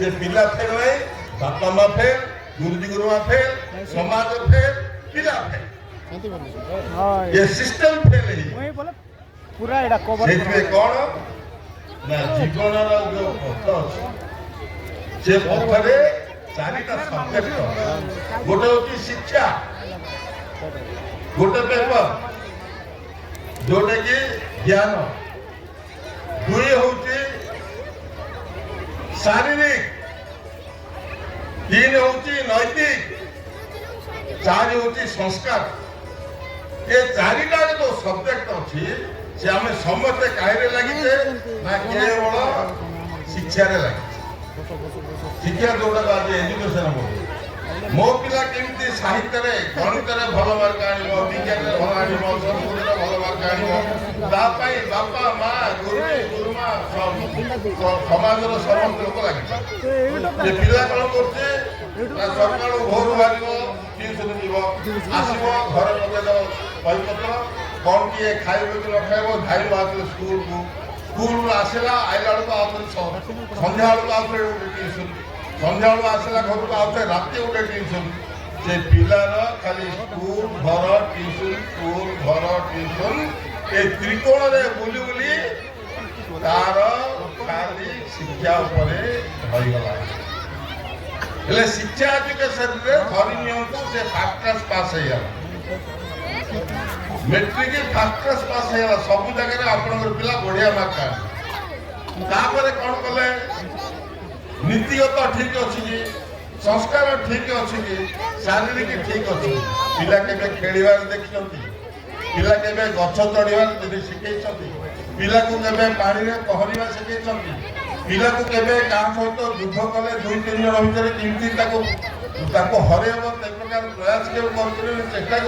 से पिला फेल नहीं बापा माँ फेल गुरुजी गुरुमा फेल समाज फेल पिला फेल ये सिस्टम फेल है पूरा एडा कवर कौन ना जीवन जो पथ अच्छे से पथरे चारिटा सब्जेक्ट गोटे हूँ शिक्षा गोटे पेपर जोटा कि ज्ञान दुई हूँ शारीरिक तीन हूँ नैतिक चार हूँ संस्कार ये चारिटा जो सब्जेक्ट अच्छी से आम समस्ते कहीं लगे ना केवल शिक्षा लगे शिक्षा जोटा आज एजुकेशन बोल मो पिला केमती साहित्य गणित भल मार्क आण विज्ञान भल आण संस्कृत भल मार्क आण बापा माँ गुरुजी गुरुमा समाज समस्त लोक लगे पिला कौन कर सका भोर बाहर ट्यूशन जीव आसब घर लगे बहीपत्र कौन किए खाइब कि न खाइब धाई बाहर स्कूल को स्कूल आसला आइला बेलू आउ संध्या बेलू आउ ट्यूशन संध्या बेलू आसला घर को आउ राति गोटे ट्यूशन से पिलार खाली स्कूल घर ट्यूशन स्कूल घर ट्यूशन ए त्रिकोण रे बुली बुली तार खाली शिक्षा रहीगला हेले शिक्षा एजुकेशन रे धरी नियंतु से फर्स्ट क्लास पास हो गया मेट्रिक फर्स्ट क्लास पास हो गया सब जगह आपन पिला बढ़िया मार्क तापर कौन कले नीतिगत ठीक अच्छी कि संस्कार ठीक अच्छी कि शारीरिक ठीक अच्छी पिला केबे खेलिबार देखिसंती पिला केबे गछ चढ़िबार शिखै पिला को केबे पानी रे पहरिबा शिखै पिला को केबे गाँ सहित युद्ध कले दुई तीन जन भितर केमती हरैब ते प्रकार प्रयास केबे चेष्टा कर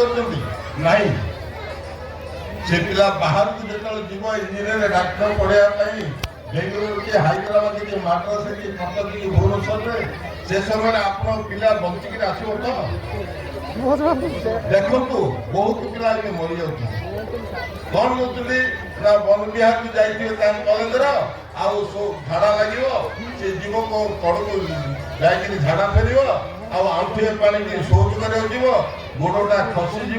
से पिला बाहर को जो जीव इंजीनियर डाक्तर पढ़ाई बेंगलुरु कि हैदराबाद कि माद्रास कि कटक कि भुवनेश्वर से समय आप पिला बंचिक आसो तो देखु बहुत पिला मरी जा कौन कहते ना वन विहार को जाइए कलेज झाड़ा लगे से जीव कड़ को जाकि झाड़ा फेर आंठुए पानी शौच कर गोड़टा खसीज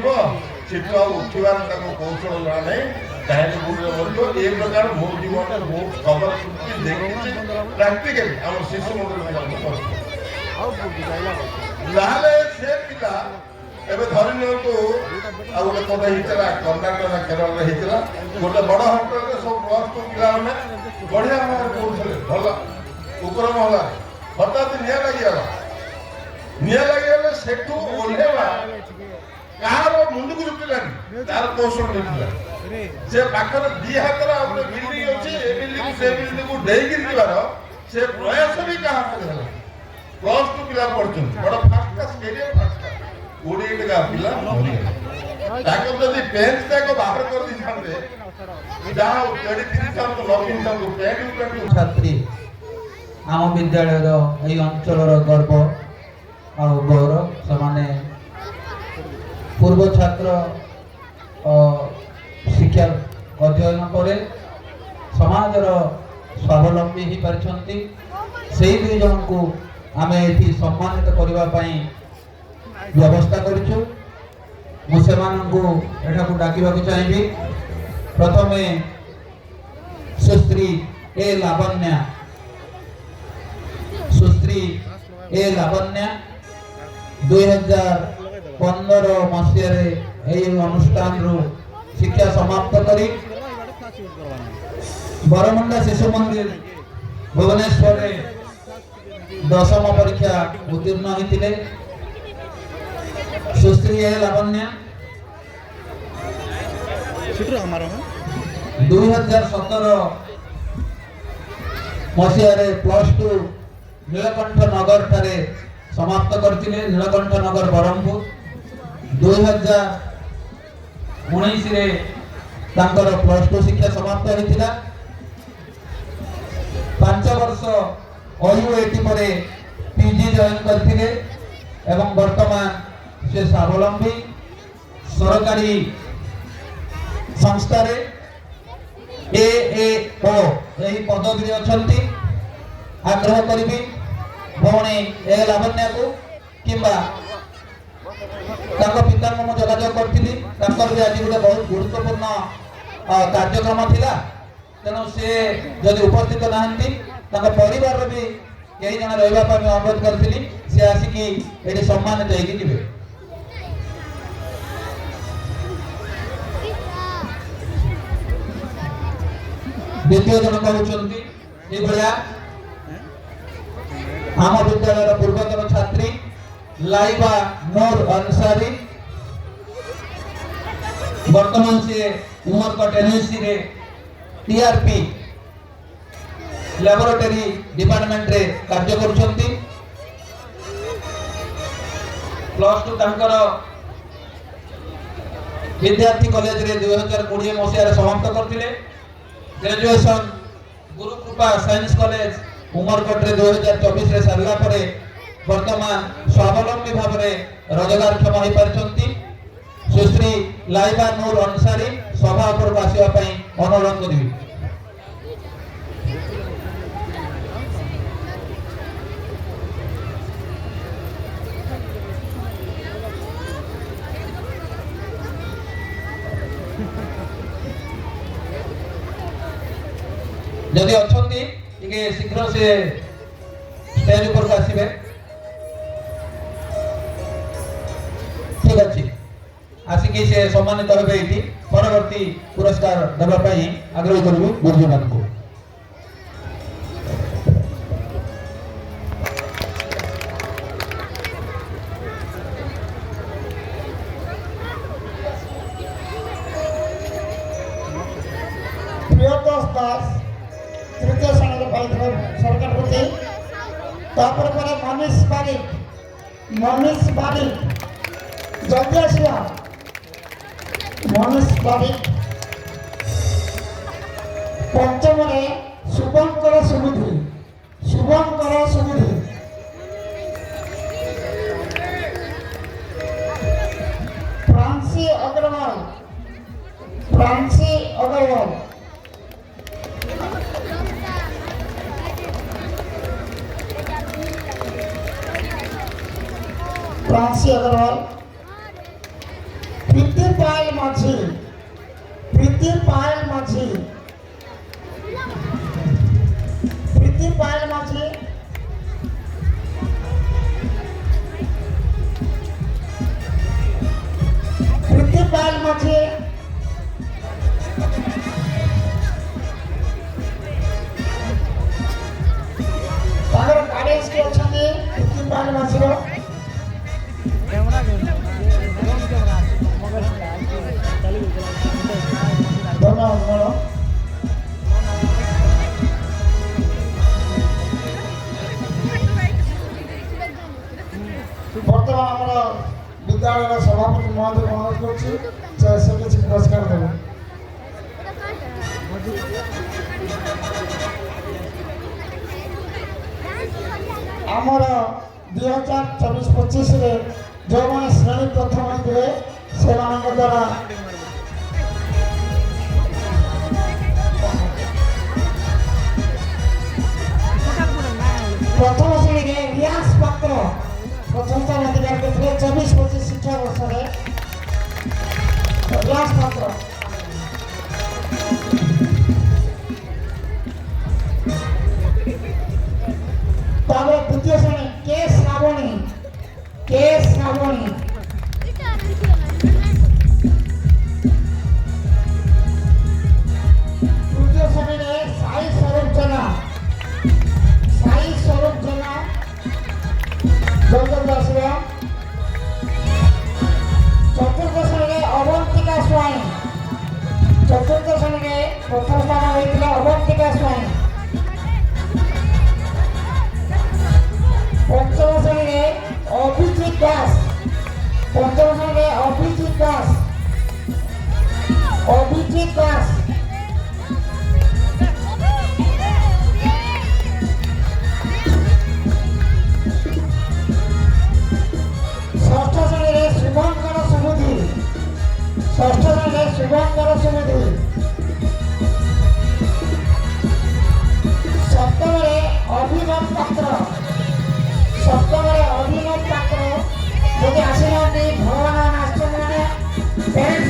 सीटू उठवार कौशल जहाँ नहीं कहीं गुड़ ये प्रकार मो जीवन बहुत खबर देखी प्राक्टिकली आम शिशु मंदिर से पिला एवं धरी नियंतु आ गोटे कौटे होता कर्णाटक केरल होता गोटे बड़ होटेल सब प्लस टू पिला बढ़िया भाव पढ़ुले भल उपर महला हठात निया लगे सेठू ओह्लेवा कहार मुंड को जुटिलानी तार कौशल जुटिला से पाखर दी हाथ बिल्डिंग अच्छी ए बिल्डिंग से बिल्डिंग को डेगिर जीवार से प्रयास भी क्या प्लस टू पिला पढ़ुं बड़ first class career first class 20 टका पिला ताको जदि पेंट ताको बाहर कर दी थांते जहां 33,000 9,000 पेंट छात्री आम विद्यालय एई अंचल गर्व आ गौरव समाने पूर्व छात्र शिक्षा अध्ययन करे समाजर स्वावलंबी ही पारिछंती सेही दुई जन को आमे एठी सम्मानित करबा पई व्यवस्था करिछु मु सेमानंकु एठा को डाकिबा को चाहिबी प्रथमे सुश्री ए लावण्या 2015 मसीह अनुष्ठान शिक्षा समाप्त करी बरमुंडा शिशु मंदिर भुवनेश्वर 10वीं परीक्षा उत्तीर्ण होते सुश्री ए लावण्या 2017 मसीह प्लस टू नीलकंठ नगर ठारे समाप्त करते नीलकंठ नगर ब्रह्मपुर 2019 रे तांकर प्लस टू शिक्षा समाप्त होता 5 वर्ष OUAT पर PG जॉइन करते एवं वर्तमान से स्वावलंबी सरकारी संस्था AAO यही पदवी अच्छा आग्रह करी ଭଉଣୀ ଏ ଲାବଣ୍ୟାକୁ କିମ୍ବା ତାଙ୍କ ପିତାଙ୍କୁ ମୁଁ ଯୋଗାଯୋଗ କରିଥିଲି। ତାଙ୍କର ବି ଆଜି ଗୋଟେ ବହୁତ ଗୁରୁତ୍ୱପୂର୍ଣ୍ଣ କାର୍ଯ୍ୟକ୍ରମ ଥିଲା, ତେଣୁ ସେ ଯଦି ଉପସ୍ଥିତ ନାହାନ୍ତି ତାଙ୍କ ପରିବାରର ବି କେହି ଜଣେ ରହିବା ପାଇଁ ମୁଁ ଅନୁରୋଧ କରିଥିଲି। ସେ ଆସିକି ଏଠି ସମ୍ମାନିତ ହେଇକି ଯିବେ। ଦ୍ୱିତୀୟ ଜଣକ ହେଉଛନ୍ତି ଏଭଳିଆ ଆମ ବିଦ୍ୟାଳୟର ପୂର୍ବତନ ଛାତ୍ରୀ ଲାଇବା ନୂର ଅନସାରୀ। ବର୍ତ୍ତମାନ ସେ ଉମରକୋଟ ଏନଏସିରେ টিআরপি ল্যাবরেটরি ডিপার্টমেন্টরে কার্য করছেন। প্লস টু তাঁর বিদ্যার্থী কলেজরে 2020 মସିହାରେ সমাপ্ত করলে। গ্রাজুয়েশন গুরুকৃপা সায়েন্স কলেজ উমরকোটরে 2024ରେ সারিলা পরে বর্তমান স্বাবলম্বী ভাবে রোজগারক্ষম হয়ে পারিছন্তি। সুশ্রী লাইবা নূর অনসারী সভা উপরକୁ ଆସିବା ପାଇଁ অনুরোধ କରିବି। যদি অଛନ୍ତି ଟିକେ ଶୀଘ୍ର ସେ ଷ୍ଟେଜ ଉପରକୁ ଆସିବେ। ঠিক ଅଛି, ଆସିକି ସେ ସମ୍ମାନିତ ହେବେ। ଏଇଠି ପରବର୍ତ୍ତୀ ପୁରସ୍କାର ଦେବା ପାଇଁ ଆଗ୍ରହ କରିବୁ ଗୁରୁଜନମାନଙ୍କୁ। প্রিয়তোষ দাস তৃতীয় শ্রেণীতে পাইଥିଲେ সরকার প্রতি। তারপরে পরে মনীষ বারিক জলদি আসিয়া মনীষ বারিক। পঞ্চমরে শুভঙ্কর সুবুদ্ধি প্রান্সি অগ্রওয়াল প্রান্সি অগ্রওয়াল। প্রীতি পায়েল মাঝি ତାଙ୍କର ଗାର୍ଡିଆନ୍ସ କିଏ ଅଛନ୍ତି ପ୍ରୀତି ପାଏଲ ମାଝିର? ଧନ୍ୟବାଦ। ବର୍ତ୍ତମାନ ଆମର ବିଦ୍ୟାଳୟର ସଭାପତି ମହୋଦୟ ଅନୁରୋଧ କରୁଛି ସେ କିଛି ପୁରସ୍କାର ଦେବେ। ଆମର 2024-25ରେ ଯେଉଁମାନେ ଶ୍ରେଣୀ ପ୍ରଥମ ହୋଇଥିବେ ସେମାନଙ୍କ ଦ୍ୱାରା প্রথম শ্রেণীকে রিয়াজ পাত্র প্রথম স্থান অধিকার করলে 24-25 শিক্ষাবর্ষে রিয়াজ পাত্র। তারপরে দ্বিতীয় শ্রেণী কে শ্রাবণী তৃতীয় শ্রেণীতে সাই স্বরূপ জেলা জলদি আসবে। চতুর্থ শ্রেণীতে অবন্তিকা স্বাଇଁ প্রথম স্থান হয়েছিল অবন্তিকা স্বাଇଁ। পঞ্চম শ্রেণীতে অভিজিৎ দাস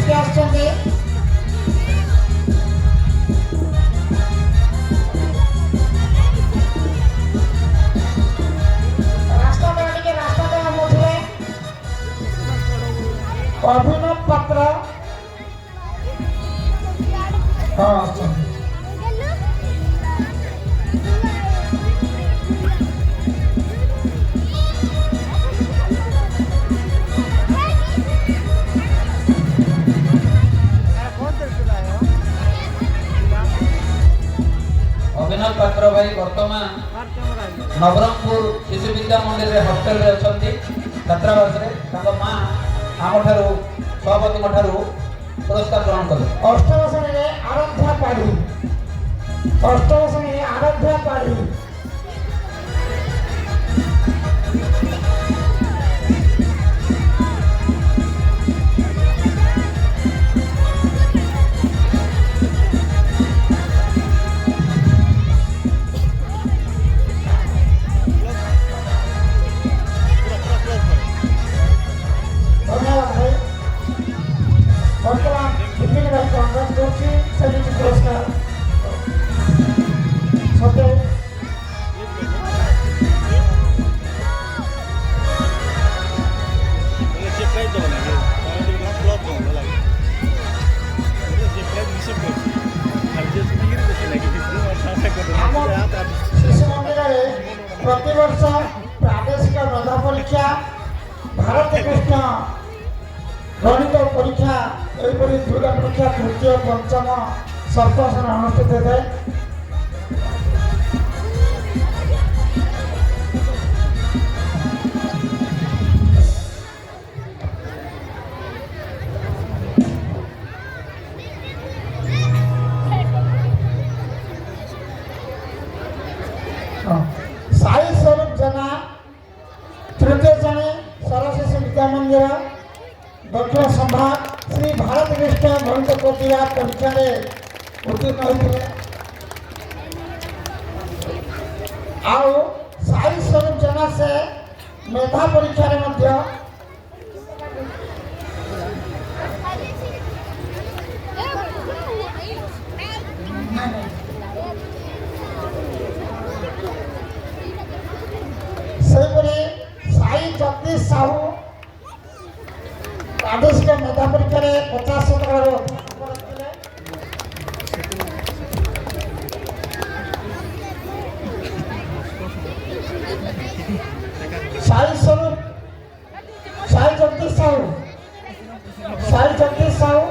ମିଶି ଆସୁଛନ୍ତି। ରାସ୍ତା ଦେବା ଟିକେ ରାସ୍ତା ଦେବା ମଝିରେ ଅଭିନବ ପାତ୍ର ହଁ ଆସୁଛନ୍ତି। ଅଭିନବ ପାତ୍ର ଭାଇ ବର୍ତ୍ତମାନ ନବରଙ୍ଗପୁର ଶିଶୁ ବିଦ୍ୟା ମନ୍ଦିରରେ ହଷ୍ଟେଲରେ ଅଛନ୍ତି, ଛାତ୍ରାବାସରେ। ତାଙ୍କ ମା ଆମଠାରୁ ସଭାପତିଙ୍କ ଠାରୁ ପୁରସ୍କାର ଗ୍ରହଣ କଲେ। ଅଷ୍ଟମ ଶ୍ରେଣୀରେ ଆରାଧ୍ୟା ପାଢୀ, ଅଷ୍ଟମ ଶ୍ରେଣୀରେ ଆରାଧ୍ୟା ପାଢୀ। ଧନ୍ୟବାଦ ଭାଇ। ବର୍ତ୍ତମାନ ବିଭିନ୍ନ ଭାଇକୁ ଅନୁରୋଧ କରୁଛି ସେମିତି ପୁରସ୍କାର ସତ୍ୟ ଆମ ଶିଶୁ ମନ୍ଦିରରେ ପ୍ରତିବର୍ଷ ପ୍ରାଦେଶିକ ମେଧା ପରୀକ୍ଷା, ଭାରତ କୃଷ୍ଣ ଗଣିତ ପରୀକ୍ଷା, ଏହିପରି ଦୁର୍ଗା ପରୀକ୍ଷା ତୃତୀୟ ପଞ୍ଚମ ସପ୍ତମ ଅନୁଷ୍ଠିତ ହୋଇଥାଏ। ସାଇ ସ୍ୱରୂପ ଜେନା ତୃତୀୟ ଶ୍ରେଣୀ ସରସ୍ୱତୀ ବିଦ୍ୟା ମନ୍ଦିର ଦକ୍ଷିଣ ସମ୍ଭାଗ ଶ୍ରୀ ଭାରତ କୃଷ୍ଣ ଗଣିତ ପ୍ରତିଭା ପରୀକ୍ଷାରେ ଉତ୍ତୀର୍ଣ୍ଣ ହୋଇଥିଲେ। ଆଉ ସାଇ ସ୍ୱରୂପ ଜେନା ସେ ମେଧା ପରୀକ୍ଷାରେ ମଧ୍ୟ ସେହିପରି ସାଇ ଜଗଦୀଶ ସାହୁ ପ୍ରାଦେଶିକ ମେଧା ପରୀକ୍ଷାରେ 50% ରଖିଥିଲେ। ସାଇ ସ୍ୱରୂପ ସାଇ ଜଗଦୀଶ ସାହୁ ସାଇ ଜଗଦୀଶ ସାହୁ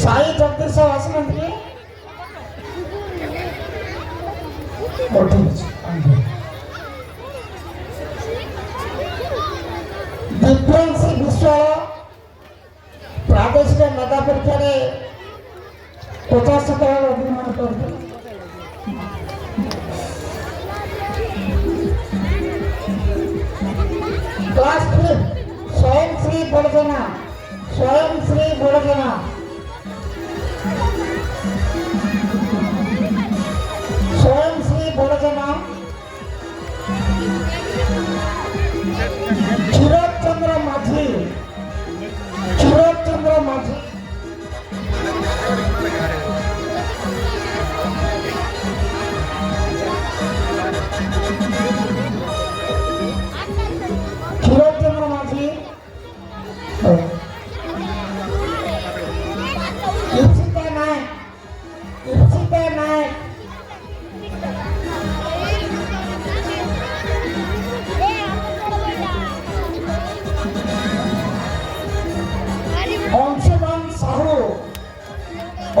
ସାଇ ଜଗଦୀଶ ସାହୁ ଆସିନାହାନ୍ତି କି? ହଉ ଠିକ ଅଛି। ଦିବ୍ୟାଂଶୀ ବିଶ୍ୱାଳ ପ୍ରାଦେଶିକ ମେଧା ପରୀକ୍ଷାରେ 50% ଅଭିମାନ କରିଥିଲେ। କ୍ଲାସ୍ 5 ସ୍ୱୟଂଶ୍ରୀ ବଡ଼ଜେନା, ସ୍ୱୟଂଶ୍ରୀ ବଡ଼ଜେନା ସ୍ୱୟଂଶ୍ରୀ ବଡ଼ଜେନା କ୍ଷୀରଚନ୍ଦ୍ର ମାଝୀ କ୍ଷୀରଚନ୍ଦ୍ର ମାଝୀ କ୍ଷୀରଚନ୍ଦ୍ର ମାଝୀ ଇପ୍ସିତା ନାୟକ ଇପ୍ସିତା ନାୟକ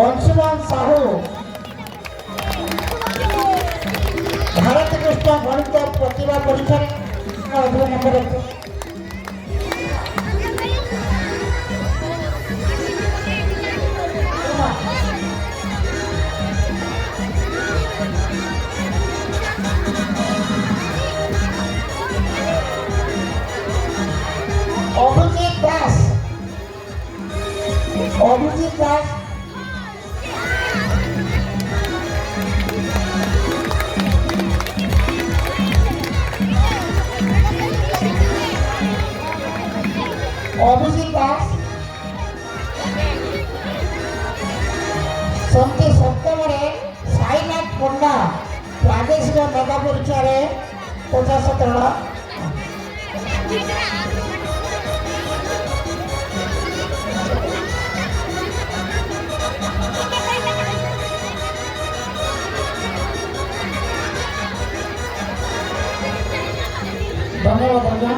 अंशुमान साहू भारत कृष्ण गणित प्रतिभा परीक्षा अधिक नंबर रखते। अभिजीत दास অভিজিৎ দাস ସେମିତି ସପ୍ତମରେ ସାଇନାଥ ପଣ୍ଡା ପ୍ରାଦେଶିକ ମେଧା ପରୀକ୍ଷାରେ 50 ଟଙ୍କା। ଧନ୍ୟବାଦ ଆଜ୍ଞା।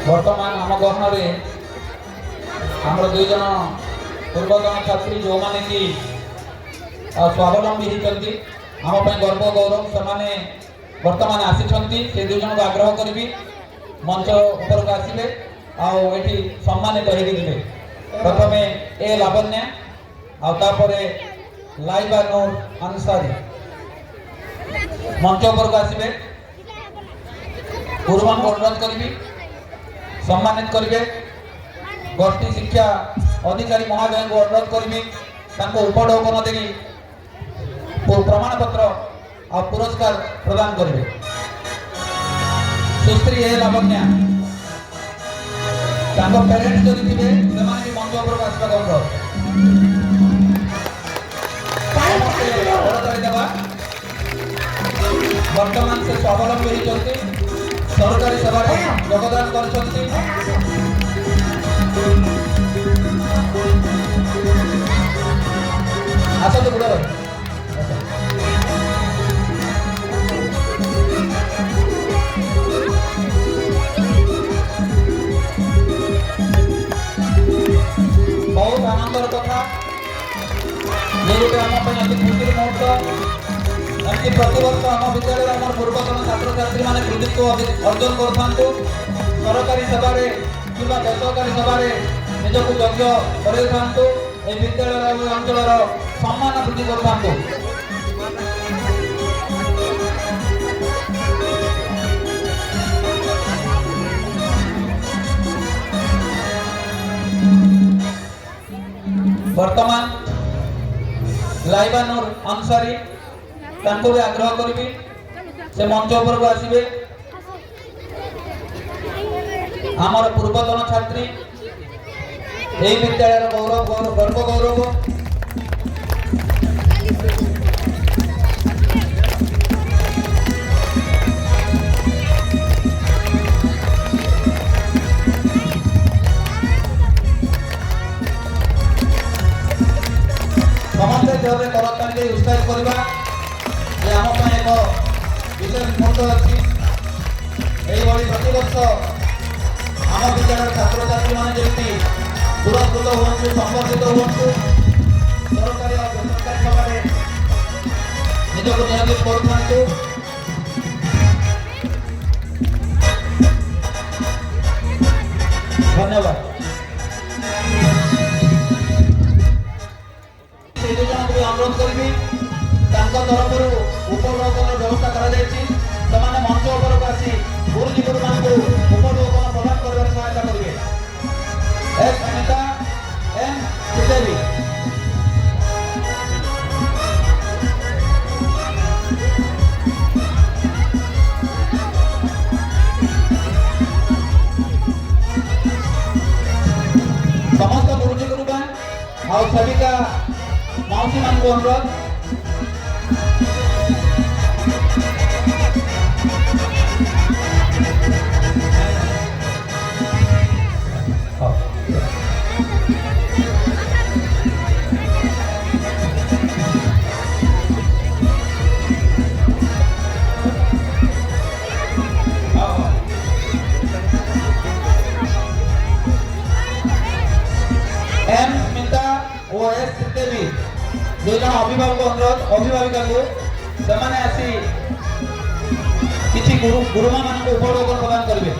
ବର୍ତ୍ତମାନ ଆମ ଗହଣରେ ଆମର 2 ଜଣ ପୂର୍ବତନ ଛାତ୍ରୀ ଯେଉଁମାନେ କି ସ୍ୱାବଲମ୍ବୀ ହେଇଛନ୍ତି, ଆମ ପାଇଁ ଗର୍ବ ଗୌରବ, ସେମାନେ ବର୍ତ୍ତମାନ ଆସିଛନ୍ତି। ସେ 2 ଜଣଙ୍କୁ ଆଗ୍ରହ କରିବି ମଞ୍ଚ ଉପରକୁ ଆସିବେ ଆଉ ଏଠି ସମ୍ମାନିତ ହେଇକି ଯିବେ। ପ୍ରଥମେ ଏ ଲାବଣ୍ୟା ଆଉ ତାପରେ ଲାଇବା ନୂର ଆନସାରୀ ମଞ୍ଚ ଉପରକୁ ଆସିବେ। ଗୁରୁମାନଙ୍କୁ ଅନୁରୋଧ କରିବି ସମ୍ମାନିତ କରିବେ। ଗୋଷ୍ଠୀ ଶିକ୍ଷା ଅଧିକାରୀ ମହୋଦୟଙ୍କୁ ଅନୁରୋଧ କରିବି ତାଙ୍କୁ ଉପଢୌକନ ଦେଇ ପ୍ରମାଣପତ୍ର ଆଉ ପୁରସ୍କାର ପ୍ରଦାନ କରିବେ। ସୁଶ୍ରୀ ଏ ଲାବଣ୍ୟା ତାଙ୍କ ପ୍ୟାରେଣ୍ଟସ୍ ଯଦି ଥିବେ ସେମାନେ ବି ମଞ୍ଚ ଉପରକୁ ଆସିବାକୁ ଅନୁରୋଧ। ବର୍ତ୍ତମାନ ସେ ସ୍ୱାବଲମ୍ବୀ ହେଇଛନ୍ତି, ସରକାରୀ ସେବାରେ ଯୋଗଦାନ କରିଛନ୍ତି। ଆସନ୍ତୁ ବୁଢ଼ା ଭାଇ। ବହୁତ ଆନନ୍ଦର କଥା, ଯେ ଗୋଟେ ଆମ ପାଇଁ ଅତି ଖୁସିର ମୁହୂର୍ତ୍ତ। ଏମିତି ପ୍ରତିବର୍ଷ ଆମ ବିଦ୍ୟାଳୟରେ ଆମର ପୂର୍ବତନ ଛାତ୍ରଛାତ୍ରୀମାନେ କୃତିତ୍ୱ ଅର୍ଜନ କରୁଥାନ୍ତୁ, ସରକାରୀ ସେବାରେ କିମ୍ବା ବେସରକାରୀ ସେବାରେ ନିଜକୁ ଯୋଗ୍ୟ କରାଇଥାନ୍ତୁ, এই বিদ্যালয় এবং অঞ্চলের সম্মান বৃদ্ধি করথান্তু। বর্তমান লাইবা নূর আনসারী তাଙ୍କୁ ବି ଆଗ୍ରହ କରିବି ସେ ମଞ୍ଚ ଉପରକୁ ଆସିବେ। ଆମର ପୂର୍ବତନ ଛାତ୍ରୀ এই বিদ্যালয়ের গৌরব গর্ব গৌরব। ସମସ୍ତେ ଦେହରେ କରତାଳି ଦେଇ ଉତ୍ସାହିତ କରିବା ଯେ ଆମ ପାଇଁ ଏକ ବିଶେଷ ମୁହୂର୍ତ୍ତ ଅଛି। এইভাবে ପ୍ରତିବର୍ଷ ଆମ ବିଦ୍ୟାଳୟର ଛାତ୍ରଛାତ୍ରୀମାନେ ଯେମିତି ପୁରସ୍କୃତ ହୁଅନ୍ତୁ, ସମ୍ବର୍ଦ୍ଧିତ ହୁଅନ୍ତୁ, ସରକାରୀ ଆଉ ବେସରକାରୀ ସେବାରେ ନିଜକୁ ନିୟୋଜିତ କରୁଥାନ୍ତୁ। ଧନ୍ୟବାଦ। ସେ 2 ଜଣଙ୍କୁ ବି ଅନୁରୋଧ କରିବି, ତାଙ୍କ ତରଫରୁ ଉପଢୌକନର ବ୍ୟବସ୍ଥା କରାଯାଇଛି। ସେମାନେ ମଞ୍ଚ ଉପରକୁ ଆସି ଗୁରୁଜୀ ଗୁରୁମାନଙ୍କୁ ଉପଢୌକନ ପ୍ରଦାନ କରିବାରେ ସହାୟତା କରିବେ। S Anita M Sudevi. समस्त गुरुजी गुरुबान और सभी का मौसी मान को अनुरोध। एम स्मिता ओ एस देवी 2 जन अभिभावक अनुरोध अभिभाविका को सेमाने आसी किछि गुरुमा मान को उपढौकन प्रदान करिवे।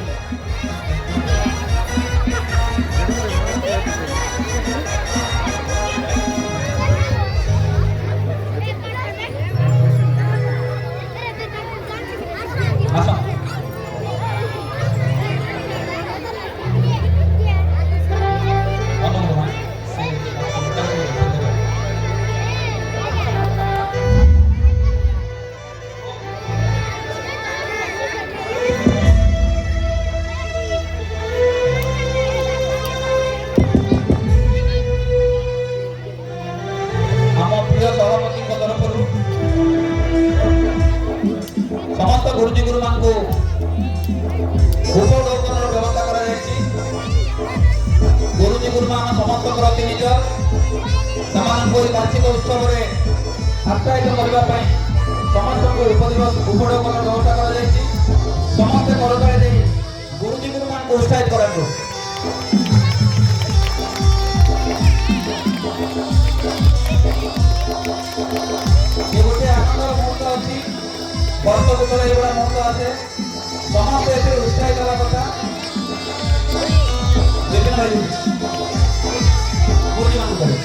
মেଜর ସେମାନଙ୍କୁ ଏହି ବାର୍ଷିକ ଉତ୍ସବରେ ଆପ୍ୟାୟିତ କରିବା ପାଇଁ ସମସ୍ତଙ୍କୁ ଉପଢୌକନ ବ୍ୟବସ୍ଥା କରାଯାଇଛି। ସମସ୍ତେ କରତାଳି ଦେଇ ଗୁରୁଜୀ ଗୁରୁମାନଙ୍କୁ ଉତ୍ସାହିତ କରାନ୍ତୁ। ଏ ଗୋଟିଏ ଆନନ୍ଦର ମୁହୂର୍ତ୍ତ ଅଛି। ବର୍ଷକୁ ଥରେ ଏଇଭଳିଆ ମୁହୂର୍ତ୍ତ ଆସେ। ସମସ୍ତେ ଏଥିରେ ଉତ୍ସାହିତ ହେବା କଥା। ବିଭିନ୍ନ ଗୁରୁଜୀମାନଙ୍କୁ କରେ।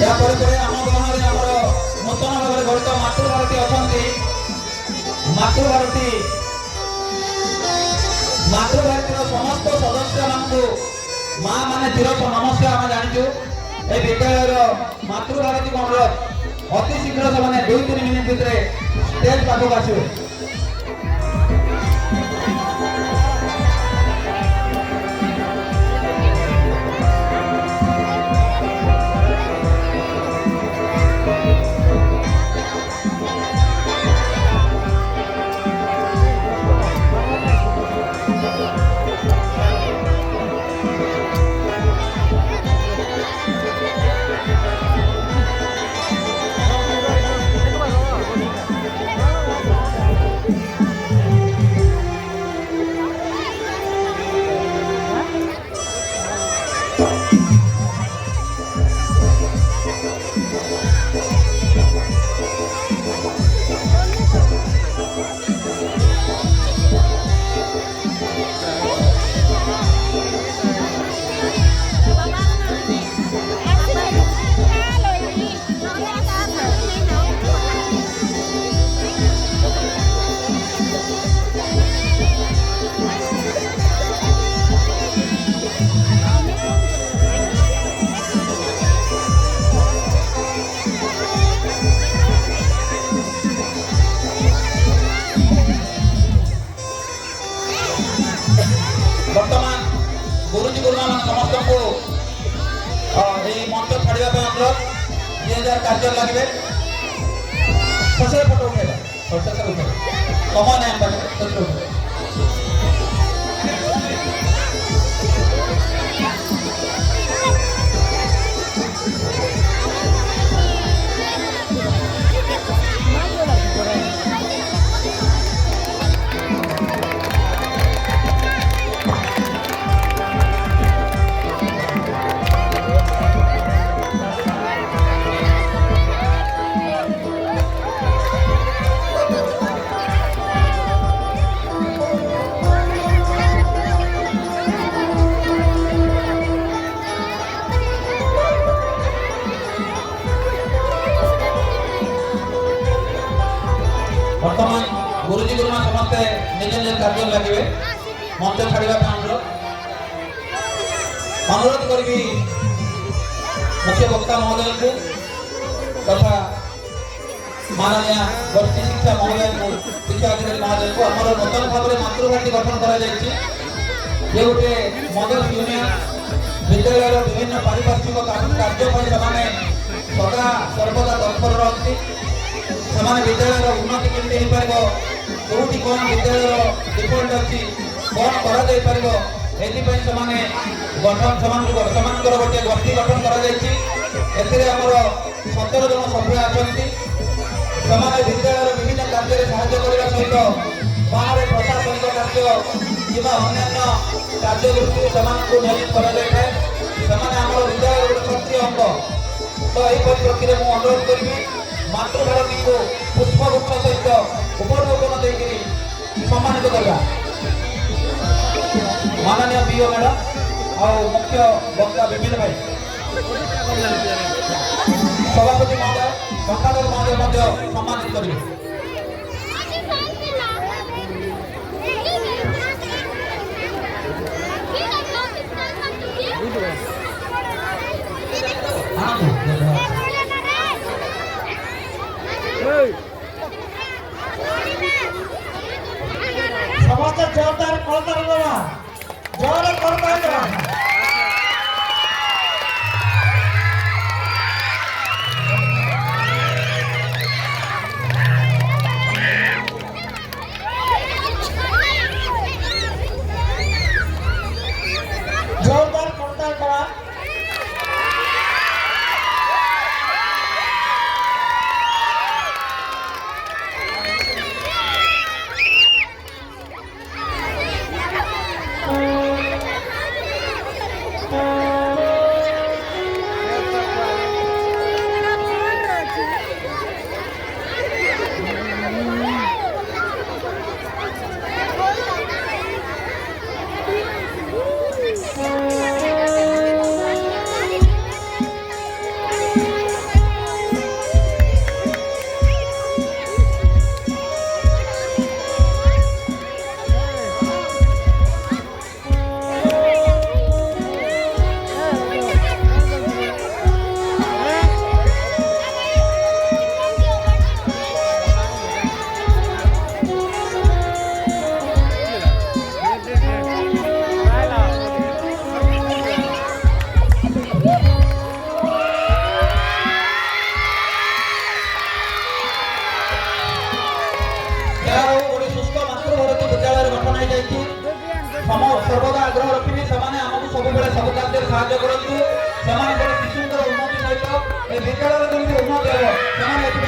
यापर आम ग्रहण आमर नूतन भाव गठित मातृभारती अच्छा मातृभारती समस्त सदस्य माँ मैंने चिरस नमस्कार आम जाचु। ये विद्यालय मातृभारती को अति शीघ्र से 2-3 मिनिट भितर स्टेज पाखक आसवे। वर्तमान गुरुजी गुरुमा समस्त को मंच छाड़ा अनुरोध 2000 कार्य लगे शशे फोटो उठेगा समय नहीं वर्तमान गुरुजी गुरुमा समस्ते निज निज कार्य लगे मंच छाड़ा अनुरोध करी मुख्य वक्ता महोदय को तथा माननीय गोष्ठी शिक्षा महोदय को शिक्षा अधिकारी महोदय को आम नूतन भाव में मातृभारती गठन कर गोटे मदर्स यूनियन विद्यालय विभिन्न पारिपार्श्विक कार्य सदा सर्वदा तत्पर रही विद्यालय उन्नति केमती हो पार कौटी कौन विद्यालय डिफल्ट अच्छी कौन कर गठन गोटे गोष्ठी गठन कर 17 जन सभ्य अच्छा विद्यालय विभिन्न कार्य साहाय्य करने सहित बाहर प्रशासनिक कार्य कि अन्य कार्य दृष्टि नियोजित कर विद्यालय गोटे सक्रिय अंग। तो यही परिप्रेक्षी में मुझे अनुरोध करी मातृभारती को पुष्पगुच्छ सहित उपढौकन देकर सम्मानित करवा। माननीय बीओ मैडम और मुख्य वक्ता विपिन भाई सभापति महोदय संपादक महोदय सम्मानित करेंगे। समस्त जोरदार करताली देवा। ଜୋରେ କରତାଳି ଦେବା। जोरदार करताल करा। ସର୍ବଦା ଆଗ୍ରହ ରଖିବି ସେମାନେ ଆମକୁ ସବୁବେଳେ ସବୁ କାର୍ଯ୍ୟରେ ସାହାଯ୍ୟ କରନ୍ତୁ। ସେମାନଙ୍କର ଶିଶୁଙ୍କର ଉନ୍ନତି ସହିତ ଏ ବିଦ୍ୟାଳୟର ଯେମିତି ଉନ୍ନତି ହେବ ସେମାନେ